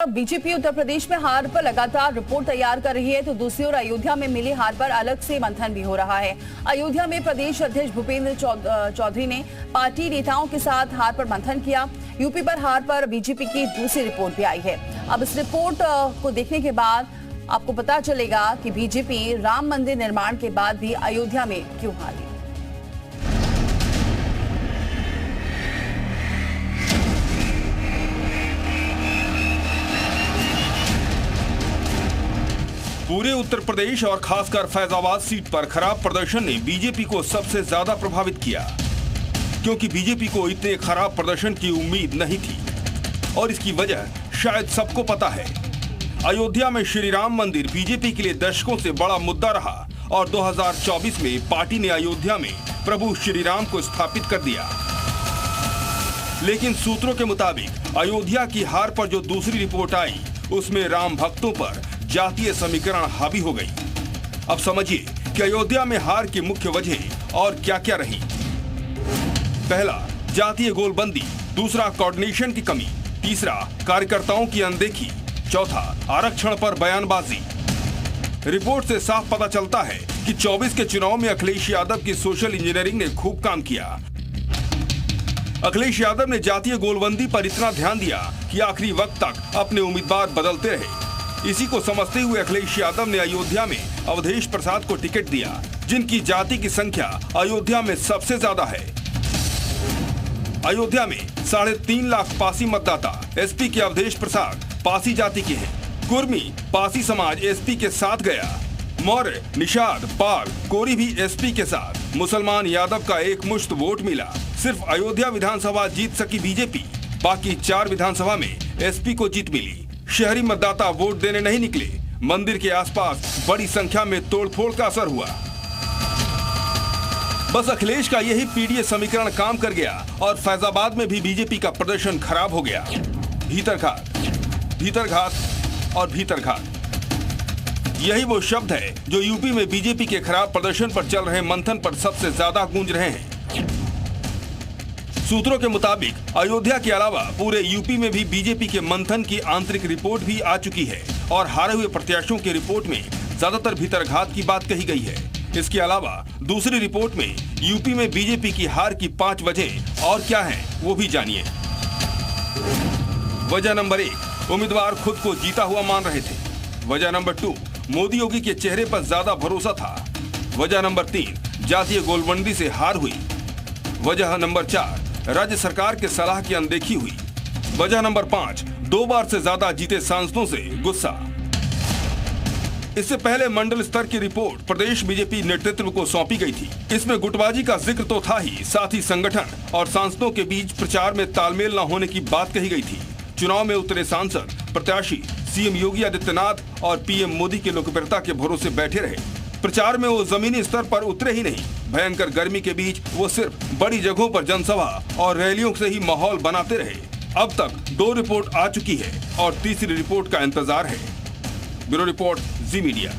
BJP Uttar Pradesh में हार पर लगातार रिपोर्ट तैयार कर रही है, तो दूसरी ओर अयोध्या में मिली हार पर अलग से मंथन भी हो रहा है। अयोध्या में प्रदेश अध्यक्ष भूपेंद्र चौधरी ने पार्टी नेताओं के साथ हार पर मंथन किया। यूपी पर हार पर बीजेपी की दूसरी रिपोर्ट भी आई है। अब इस रिपोर्ट को देखने के बाद आपको पता चलेगा कि बीजेपी राम मंदिर निर्माण के बाद भी अयोध्या में क्यों हारी। पूरे उत्तर प्रदेश और खासकर फैजाबाद सीट पर खराब प्रदर्शन ने बीजेपी को सबसे ज्यादा प्रभावित किया, क्योंकि बीजेपी को इतने खराब प्रदर्शन की उम्मीद नहीं थी और इसकी वजह शायद सबको पता है। अयोध्या में श्री राम मंदिर बीजेपी के लिए दशकों से बड़ा मुद्दा रहा और 2024 में पार्टी ने अयोध्या में प्रभु श्री राम को स्थापित कर दिया। लेकिन सूत्रों के मुताबिक अयोध्या की हार पर जो दूसरी रिपोर्ट आई, उसमें राम भक्तों पर जातीय समीकरण हावी हो गई। अब समझिए कि अयोध्या में हार की मुख्य वजह और क्या-क्या रही। पहला, जातीय गोलबंदी। दूसरा, कोऑर्डिनेशन की कमी। तीसरा, कार्यकर्ताओं की अनदेखी। चौथा, आरक्षण पर बयानबाजी। रिपोर्ट से साफ पता चलता है कि 24 के चुनाव में अखिलेश यादव की सोशल इंजीनियरिंग ने खूब काम किया। अखिलेश यादव ने जातीय गोलबंदी पर इतना ध्यान दिया कि आखिरी वक्त तक अपने उम्मीदवार बदलते रहे। इसी को समझते हुए अखिलेश यादव ने अयोध्या में अवधेश प्रसाद को टिकट दिया, जिनकी जाति की संख्या अयोध्या में सबसे ज्यादा है। अयोध्या में 3.5 लाख पासी मतदाता एसपी के अवधेश प्रसाद पासी जाति के हैं। कुर्मी पासी समाज एसपी के साथ गया। मौर्य, निषाद, पाल, कोरी भी एसपी के साथ। मुसलमान यादव का एक मुश्त वोट मिला। सिर्फ अयोध्या विधानसभा जीत सकी बीजेपी, बाकी 4 विधानसभा में एसपी को जीत मिली। शहरी मतदाता वोट देने नहीं निकले। मंदिर के आसपास बड़ी संख्या में तोड़फोड़ का असर हुआ। बस अखिलेश का यही पीडीए समीकरण काम कर गया और फैजाबाद में भी बीजेपी का प्रदर्शन खराब हो गया। भीतरघात, भीतरघात और भीतरघात, यही वो शब्द है जो यूपी में बीजेपी के खराब प्रदर्शन पर चल रहे मंथन पर सबसे ज्यादा गूंज रहे हैं। सूत्रों के मुताबिक अयोध्या के अलावा पूरे यूपी में भी बीजेपी के मंथन की आंतरिक रिपोर्ट भी आ चुकी है और हारे हुए प्रत्याशियों की रिपोर्ट में ज्यादातर भीतरघात की बात कही गई है। इसके अलावा दूसरी रिपोर्ट में यूपी में बीजेपी की हार की 5 वजह और क्या हैं, वो भी जानिए। वजह नंबर 1, उम्मीदवार खुद को जीता हुआ मान रहे थे। वजह नंबर 2, मोदी योगी के चेहरे पर ज्यादा भरोसा था। वजह नंबर 3, जातीय गोलबंदी से हार हुई। वजह नंबर 4, राज्य सरकार के सलाह की अनदेखी हुई। वजह नंबर 5, 2 बार से ज्यादा जीते सांसदों से गुस्सा। इससे पहले मंडल स्तर की रिपोर्ट प्रदेश बीजेपी नेतृत्व को सौंपी गई थी। इसमें गुटबाजी का जिक्र तो था ही, साथ ही संगठन और सांसदों के बीच प्रचार में तालमेल न होने की बात कही गई थी। चुनाव में उतरे सांसद प्रत्याशी सीएम योगी आदित्यनाथ और पीएम मोदी की लोकप्रियता के भरोसे बैठे रहे। प्रचार में वो जमीनी स्तर पर उतरे ही नहीं, भयंकर गर्मी के बीच वो सिर्फ बड़ी जगहों पर जनसभा और रैलियों से ही माहौल बनाते रहे। अब तक 2 रिपोर्ट आ चुकी है और तीसरी रिपोर्ट का इंतजार है। ब्यूरो रिपोर्ट, जी मीडिया।